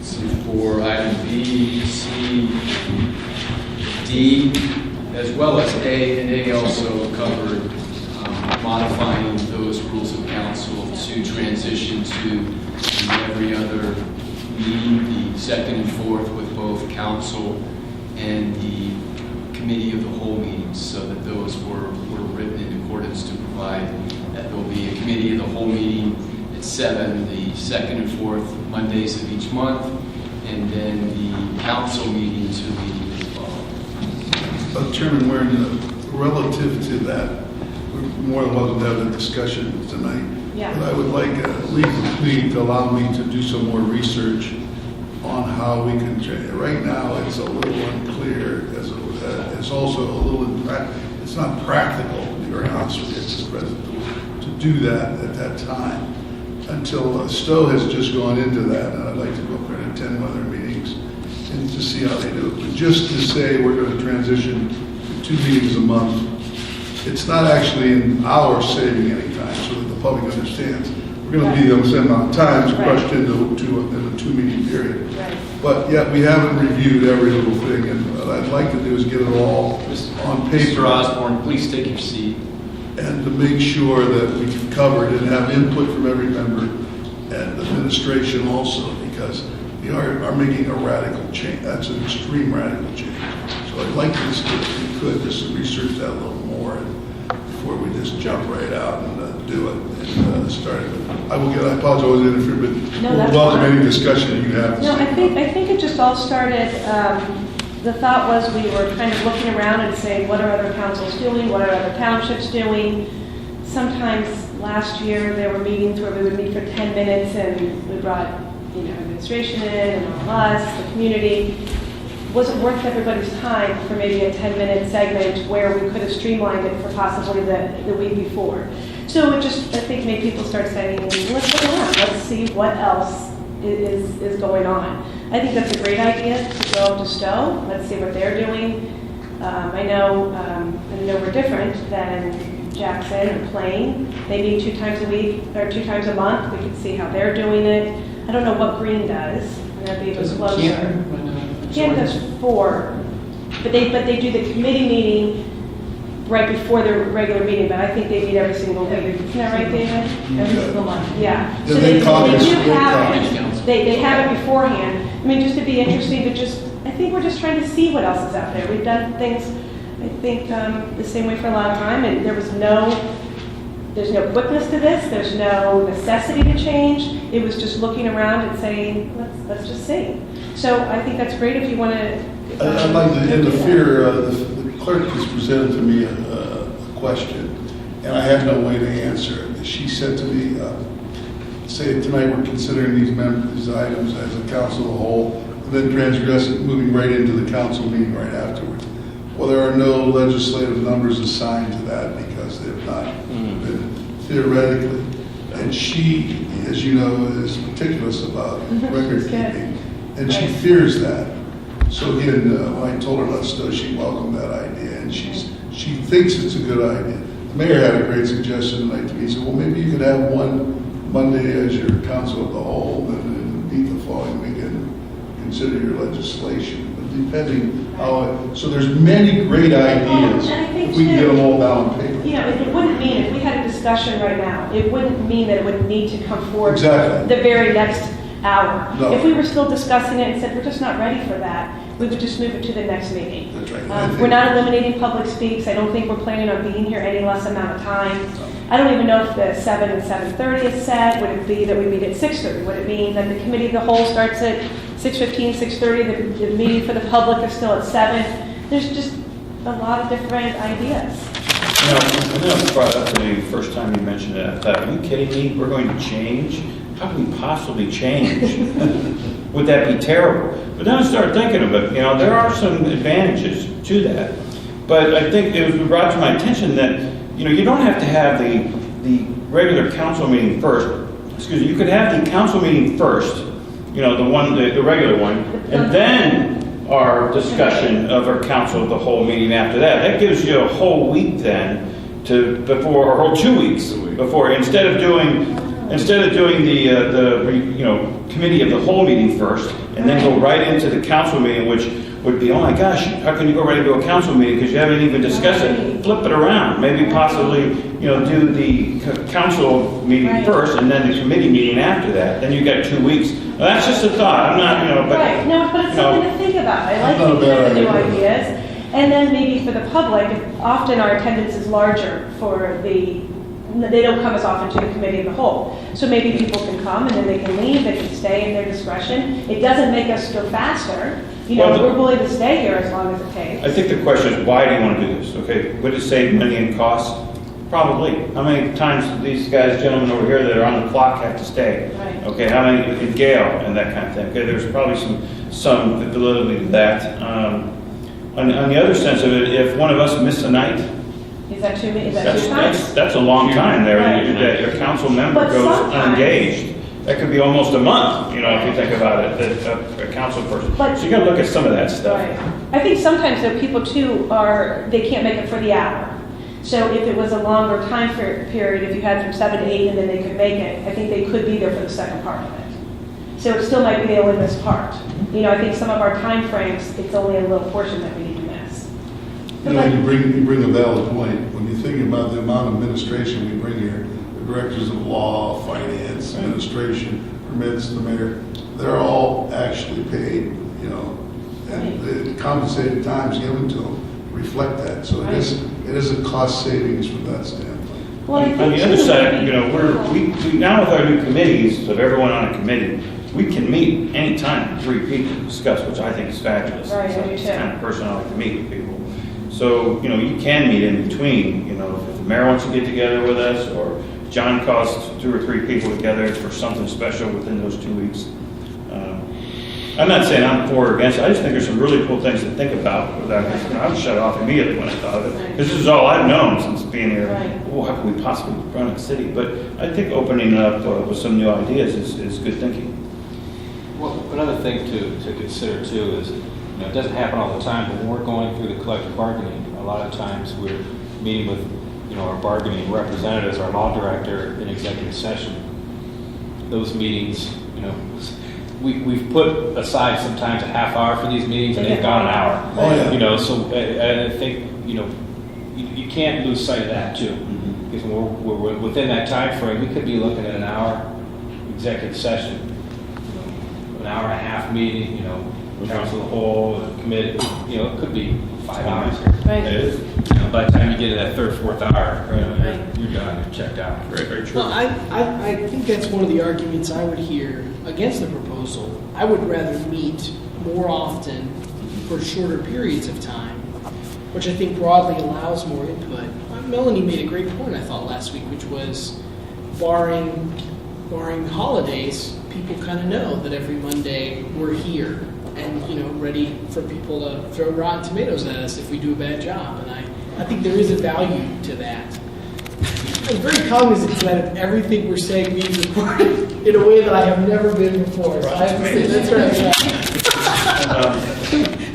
So for item B, C, D, as well as A, and A also covered modifying those rules of council to transition to every other meeting, the second and fourth with both council and the committee of the whole meetings, so that those were written in accordance to provide that there will be a committee of the whole meeting at 7, the second and fourth Mondays of each month, and then the council meeting to immediately follow. Chairman Warren, relative to that, we're more than welcome to have a discussion tonight. Yeah. But I would like legal committee to allow me to do some more research on how we can change. Right now, it's a little unclear. It's also a little it's not practical, to be very honest with you, Mr. President, to do that at that time until Stowe has just gone into that, and I'd like to go up there and attend other meetings and to see how they do it. But just to say we're going to transition to 2 meetings a month, it's not actually in our saving any time, so that the public understands. We're going to be the same amount of time crushed into a 2-meeting period. Right. But yet we haven't reviewed every little thing, and what I'd like to do is get it all on paper. Mr. Osborne, please take your seat. And to make sure that we've covered and have input from every member and administration also, because we are making a radical change. That's an extreme radical change. So I'd like to just, if we could, just research that a little more before we just jump right out and do it and start it. I apologize, I was interfering, but No, we'll that's welcome fine. any discussion you have. No, I think it just all started, the thought was we were kind of looking around and saying, what are other councils doing? What are other townships doing? Sometimes last year there were meetings where we would meet for 10 minutes and we brought, administration in and all us, the community. Was it worth everybody's time for maybe a 10-minute segment where we could have streamlined it for possibly the week before? So it just, I think, made people start saying, let's look around, let's see what else is going on. I think that's a great idea to go up to Stowe. Let's see what they're doing. I know we're different than Jackson or Plain. They meet 2 times a week or 2 times a month. We can see how they're doing it. I don't know what Green does. And that'd be even closer. Canton does 4, but they do the committee meeting right before their regular meeting. But I think they meet every single week. Isn't that right, David? Every single month. Yeah. So they do have it. They have it beforehand. I mean, just to be interesting, but I think we're just trying to see what else is out there. We've done things, I think, the same way for a long time, and there's no quickness to this. There's no necessity to change. It was just looking around and saying, let's just see. So I think that's great if you want to. I'd like to interfere. The clerk has presented to me a question, and I had no way to answer it. She said to me, say tonight we're considering these items as a council of the whole, and then transgress it, moving right into the council meeting right afterwards. Well, there are no legislative numbers assigned to that because they've not been theoretically. And she, as you know, is meticulous about record keeping, and she fears that. So again, when I told her let's do, she welcomed that idea, and she thinks it's a good idea. The mayor had a great suggestion tonight to me. He said, well, maybe you could have one Monday as your council of the whole, and then meet the following week and consider your legislation. But depending how, so there's many great ideas. If we can get them all down on paper. It wouldn't mean, if we had a discussion right now, it wouldn't mean that it would need to come forward Exactly. the very next hour. No. If we were still discussing it and said, we're just not ready for that, we would just move it to the next meeting. That's right. We're not eliminating public speaks. I don't think we're planning on being here any less amount of time. I don't even know if the 7 and 7:30 is set. Would it be that we meet at 6:30? Would it mean that the committee of the whole starts at 6:15, 6:30? The meeting for the public is still at 7. There's just a lot of different ideas. I know it's brought up to me the first time you mentioned it. I thought, are you kidding me? We're going to change? How can we possibly change? Would that be terrible? But then I started thinking of it. There are some advantages to that. But I think it was brought to my attention that, you don't have to have the regular council meeting first. Excuse me, you could have the council meeting first, the regular one, and then our discussion of our council of the whole meeting after that. That gives you a whole week then or whole 2 weeks before, instead of doing the committee of the whole meeting first and then go right into the council meeting, which would be, oh my gosh, how can you go right into a council meeting because you haven't even discussed it? Flip it around, maybe possibly, do the council meeting first and then the committee meeting after that. Then you got 2 weeks. Well, that's just a thought. I'm not, but Right, no, but it's something to think about. I like Not a thinking bad of the new idea. ideas. And then maybe for the public, often our attendance is larger they don't come as often to the committee of the whole. So maybe people can come and then they can leave, they can stay in their discretion. It doesn't make us go faster. We're willing to stay here as long as it takes. I think the question is, why do you want to do this? Okay, would it save money and cost? Probably. How many times do these gentlemen over here that are on the clock have to stay? Right. Okay, how many, in Gale and that kind of thing? Okay, there's probably some validity to that. On the other sense of it, if one of us missed a night, Is that two times? that's a long time there. Right. That your council member But goes sometimes- unengaged. That could be almost a month, if you think about it, a council person. But- So you got to look at some of that stuff. Right. I think sometimes though people too they can't make it for the hour. So if it was a longer time period, if you had from 7 to 8 and then they could make it, I think they could be there for the second part of it. So it still might be they only miss part. I think some of our time frames, it's only a little portion that we need to miss. You bring a valid point. When you think about the amount of administration we bring here, the directors of law, finance, administration, permits, the mayor, they're all actually paid, and the compensated times given to them reflect that. So it is a cost savings from that standpoint. Well, I think On the other too, side, maybe- we now with our new committees, of everyone on a committee, we can meet anytime, 3 people to discuss, which I think is fabulous. Right, I do It's too. the kind of person I like to meet with people. So, you can meet in between, if the mayor wants to get together with us, or John calls 2 or 3 people together for something special within those 2 weeks. I'm not saying I'm for or against, I just think there's some really cool things to think about. I was shut off immediately when I thought of it, because this is all I've known since being here. Right. Well, how can we possibly run a city? But I think opening it up with some new ideas is good thinking. Well, another thing to consider too is, it doesn't happen all the time, but when we're going through the collective bargaining, a lot of times we're meeting with, our bargaining representatives, our law director in executive session. Those meetings, we've put aside sometimes a half hour for these meetings and they've gone an hour. Oh, yeah. So I think, you can't lose sight of that too. Because when we're within that time frame, we could be looking at an hour executive session, an hour and a half meeting, council of the whole, committee, it could be 5 hours. Right. It is. By the time you get to that third, fourth hour, you're done, you're checked out. Very, very true. Well, I think that's one of the arguments I would hear against the proposal. I would rather meet more often for shorter periods of time, which I think broadly allows more input. Melanie made a great point, I thought, last week, which was barring holidays, people kind of know that every Monday we're here and, ready for people to throw rotten tomatoes at us if we do a bad job. And I think there is a value to that. I'm very cognizant that if everything we're saying being recorded in a way that I have never been before. So I have to say, that's right.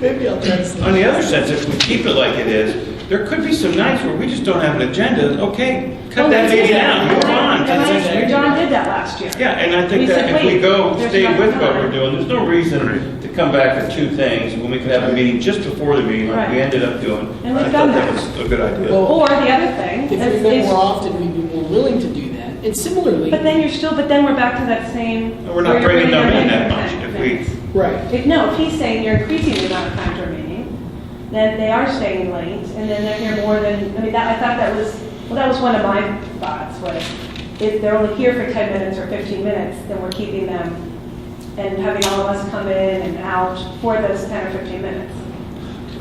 Maybe I'll try to say On the other sense, if we keep it like it is, there could be some nights where we just don't have an agenda. Okay, cut that meeting out, move on to the next meeting. John did that last year. Yeah, and I think We that said, if we wait, go, there's stay not with what time. we're doing, there's no reason to come back with 2 things when we could have a meeting just before the meeting like we Right. ended up doing. And we've I done thought that that. was a good idea. Well, Or the other thing if we is, met more often, we'd be more willing to do that. And similarly, but then we're back to that same. We're not where you're bringing them in that them much in. if we, right. If he's saying you're increasing the amount of time to a meeting, then they are staying late, and then they're here more than, I thought that was one of my thoughts, was if they're only here for 10 minutes or 15 minutes, then we're keeping them and having all of us come in and out for those 10 or 15 minutes.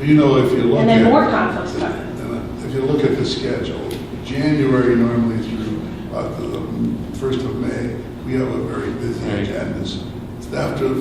Well, if you look And then at- more conflicts come in. If you look at the schedule, January normally through the 1st of May, we have a very busy agendas.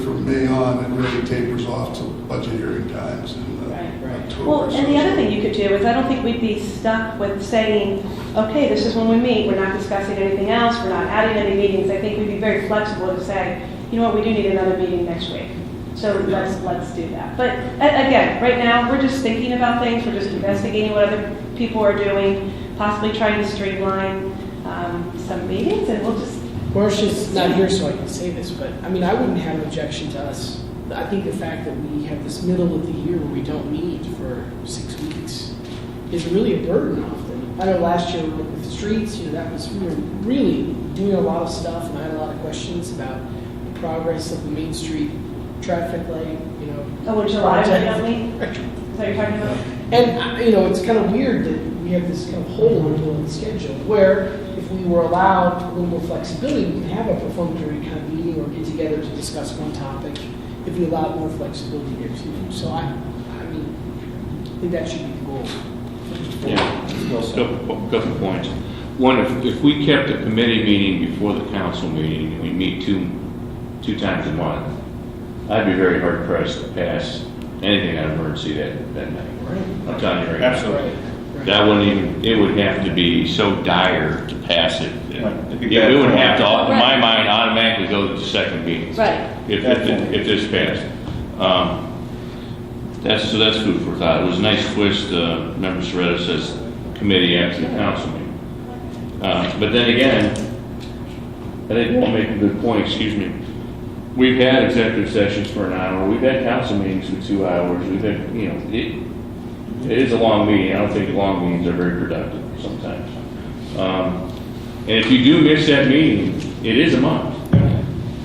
From May on, it really tapers off to budget hearing times in October. Well, and the other thing you could do is, I don't think we'd be stuck with saying, okay, this is when we meet, we're not discussing anything else, we're not adding any meetings. I think we'd be very flexible to say, you know what, we do need another meeting next week. So let's do that. But again, right now, we're just thinking about things, we're just investigating what other people are doing, possibly trying to streamline some meetings, and we'll just... Marcia's not here, so I can say this, but I wouldn't have an objection to us I think the fact that we have this middle of the year where we don't meet for 6 weeks is really a burden often. I know last year with the streets, that was, we were really doing a lot of stuff, and I had a lot of questions about the progress of the Main Street traffic light, Oh, in July, we project. don't meet? Is that what you're talking about? And, it's kind of weird that we have this kind of hole in the schedule where if we were allowed a little more flexibility, we could have a perfunctory kind of meeting or get together to discuss one topic if we allowed more flexibility there too. So I think that should be the goal. Yeah, couple points. One, if we kept a committee meeting before the council meeting, and we meet two times a month, I'd be very hard pressed to pass anything on emergency that night. I'm telling you right now. Absolutely. That wouldn't even, it would have to be so dire to pass it. Right. Yeah, we would have to, in my mind, automatically go to the second meeting. Right. If this passed. That's food for thought. It was a nice twist. Member Soretta says committee after the council meeting. But then again, I think we'll make a good point, excuse me. We've had executive sessions for an hour. We've had council meetings for 2 hours. We've had, it is a long meeting. I don't think long meetings are very productive sometimes. And if you do miss that meeting, it is a month.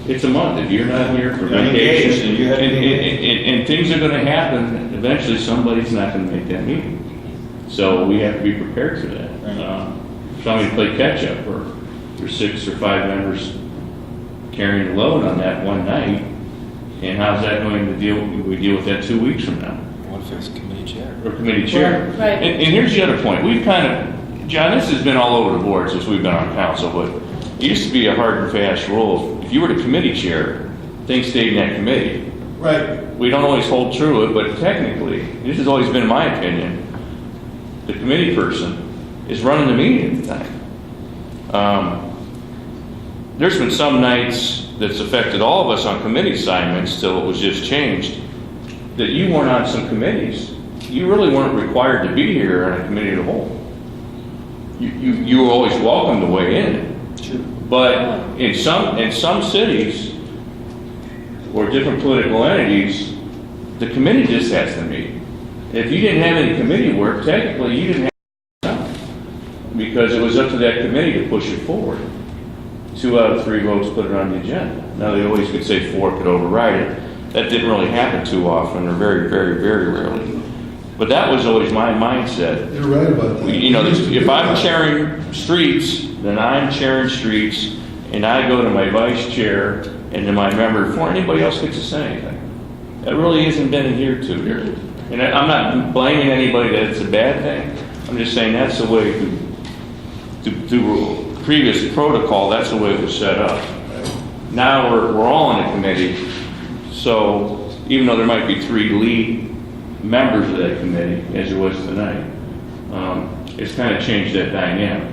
It's a month. If you're not here for vacation, and things are going to happen, eventually somebody's not going to make that meeting. So we have to be prepared for that. Somebody play catch up, or there's 6 or 5 members carrying the load on that one night, and how's that going to we deal with that 2 weeks from now? What if there's a committee chair? Or committee chair. Right. And here's the other point. We've kind of, John, this has been all over the board since we've been on council, but it used to be a hard and fast rule. If you were the committee chair, things stayed in that committee. Right. We don't always hold true to it, but technically, this has always been my opinion, the committee person is running the meeting at the time. There's been some nights that's affected all of us on committee assignments till it was just changed, that you weren't on some committees. You really weren't required to be here on a committee of the whole. You were always welcome to weigh in. Sure. But in some cities or different political entities, the committee just has to meet. If you didn't have any committee work, technically you didn't have to, because it was up to that committee to push it forward. 2 out of 3 votes put it on the agenda. Now they always could say 4 could override it. That didn't really happen too often, or very, very, very rarely. But that was always my mindset. You're right about that. If I'm chairing streets, then I'm chairing streets, and I go to my vice chair and to my member before anybody else gets to say anything. That really hasn't been adhered to here. And I'm not blaming anybody that it's a bad thing. I'm just saying that's the way through previous protocol, that's the way it was set up. Now we're all in a committee, so even though there might be 3 lead members of that committee, as it was tonight, it's kind of changed that dynamic.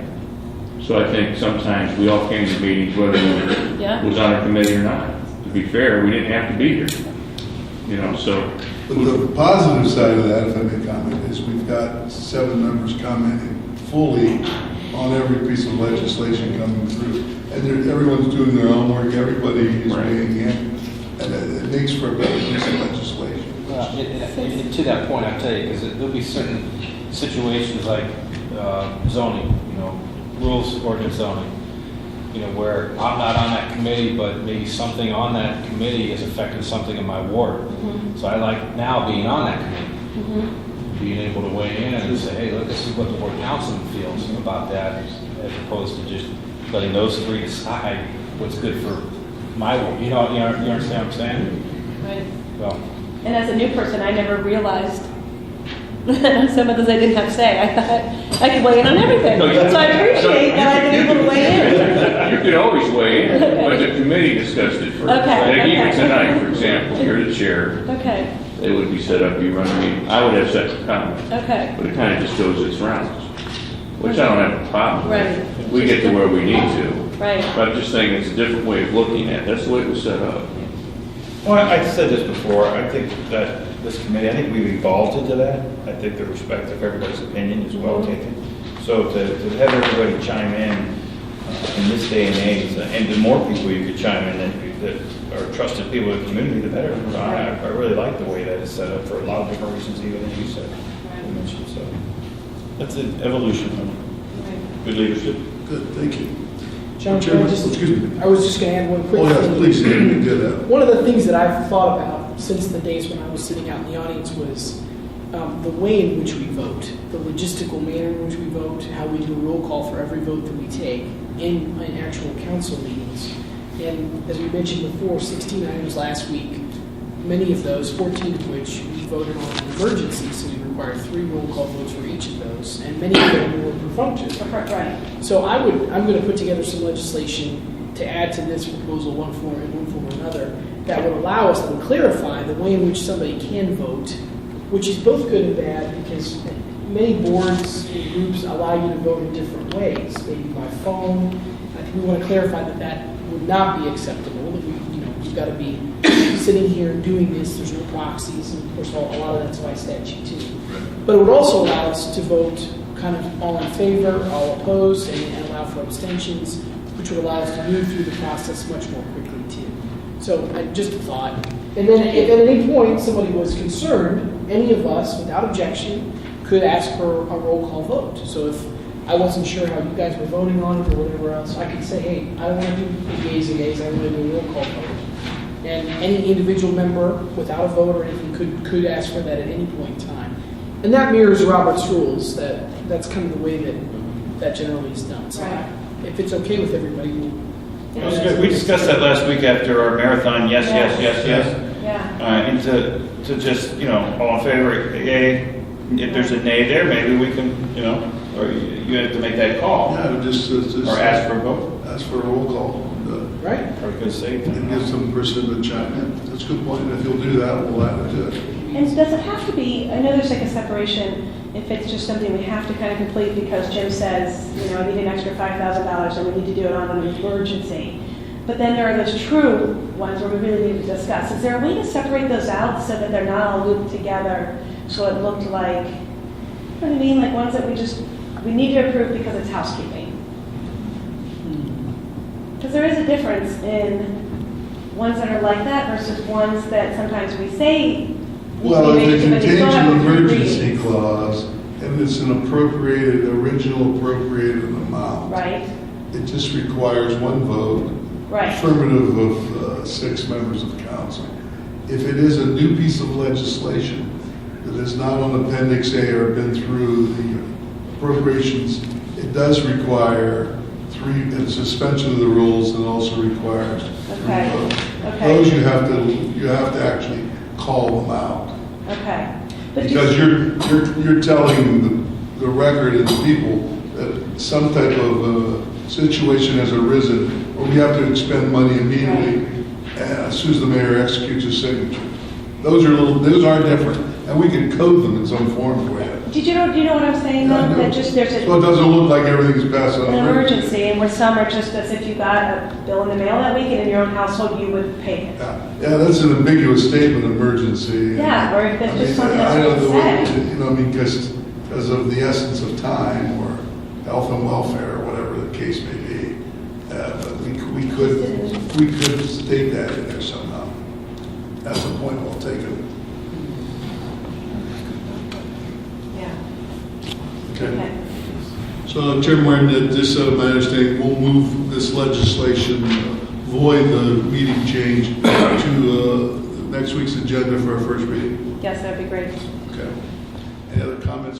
So I think sometimes we all came to meetings whether it was on a committee or not. To be fair, we didn't have to be here. So. But the positive side of that, if I may comment, is we've got 7 members commenting fully on every piece of legislation coming through. And everyone's doing their own work, everybody is weighing in, and it makes for a better piece of legislation. And to that point, I tell you, because there'll be certain situations like zoning, rules, ordinance zoning, where I'm not on that committee, but maybe something on that committee is affecting something in my ward. Mm-hmm. So I like now being on that committee. Mm-hmm. Being able to weigh in and say, hey, look, this is what the board councilman feels about that, as opposed to just letting those 3 decide what's good for my ward. You understand what I'm saying? Right. Well, And as a new person, I never realized some of those I didn't have to say. I thought I could weigh in on everything. So I appreciate that I've been able to weigh in. You could always weigh in, but the committee discussed it first. Okay, Like even okay. tonight, for example, you're the chair. Okay, It would be set up, you run a meeting. I would have separate comments, okay, but it kind of just goes its rounds, which I don't have a problem with. Right. We get to where we need to. right. But I'm just saying it's a different way of looking at it. That's the way it was set up. Well, I said this before, I think that this committee, I think we've evolved into that. I think the respect of everybody's opinion is well taken. So to have everybody chime in this day and age, and the more people you could chime in, that are trusted people in the community, the better. I really like the way that is set up for a lot of different reasons, even as you said, you mentioned, so. That's an evolution of good leadership. Good, thank you. John, Chairman, can I just- excuse me. I was just going to add one quick Oh, yes, thing. please, you did that. One of the things that I've thought about since the days when I was sitting out in the audience was the way in which we vote, the logistical manner in which we vote, how we do a roll call for every vote that we take in actual council meetings. And as we mentioned before, 16 items last week, many of those, 14 of which we voted on an emergency, so we required 3 roll call votes for each of those, and many of them were perfunctory. Right. So I'm going to put together some legislation to add to this proposal, one form or another, that would allow us to clarify the way in which somebody can vote, which is both good and bad, because many boards and groups allow you to vote in different ways, maybe by phone. I think we want to clarify that that would not be acceptable, that we've got to be sitting here and doing this, there's no proxies, and of course, a lot of that's by statute too. But it would also allow us to vote kind of all in favor, all opposed, and allow for abstentions, which would allow us to move through the process much more quickly too. So just a thought. And then if at any point somebody was concerned, any of us, without objection, could ask for a roll call vote. So if I wasn't sure how you guys were voting on it or whatever else, I could say, hey, I don't want to do yeas and nays, I want to do a roll call vote. And any individual member without a vote or anything could ask for that at any point in time. And that mirrors Robert's rules, that's kind of the way that generally is done. So Right. if it's okay with everybody, That was good. We discussed that last week after our marathon, yes. Yeah. And to just, all in favor, yay. If there's a nay there, maybe we can, or you have to make that call. Yeah, just Or ask for a vote. ask for a roll call. right? Or we could say. And give some person to chime in. That's a good point. And if you'll do that, we'll add it to it. And does it have to be, I know there's like a separation, if it's just something we have to kind of complete because Jim says, I need an extra $5,000 and we need to do it on an emergency. But then there are those true ones where we really need to discuss. Is there a way to separate those out so that they're not all looped together? So it looked like, you know what I mean? Like ones that we need to approve because it's housekeeping. Because there is a difference in ones that are like that versus ones that sometimes we say Well, if it but they still contains have an to be emergency readings. clause and it's an original appropriated amount. Right, It just requires one vote, right, affirmative of 6 members of council. If it is a new piece of legislation that is not on Appendix A or been through the appropriations, it does require a suspension of the rules and also requires 3 Okay, votes. okay. Those you have to actually call them out. okay. But Because you're telling the record and the people that some type of situation has arisen, or we have to expend money immediately as soon as the mayor executes his signature. Those are different, and we can code them in some form for you. do you know what I'm saying Yeah, I though? know. That just there's So it doesn't look like everything's passed on an emergency. emergency, and where some are just as if you got a bill in the mail that week and in your own household you would pay it. Yeah, that's an ambiguous statement, emergency. Yeah, or if it's just something I that's know what the way, because of the essence of time or health and welfare or whatever the case may be. But we could state that in there somehow. That's a point well taken. Yeah. Okay. So, Chairman, just so my understanding, we'll move this legislation, void the meeting change to next week's agenda for our first reading. Yes, that'd be great. Okay. Any other comments?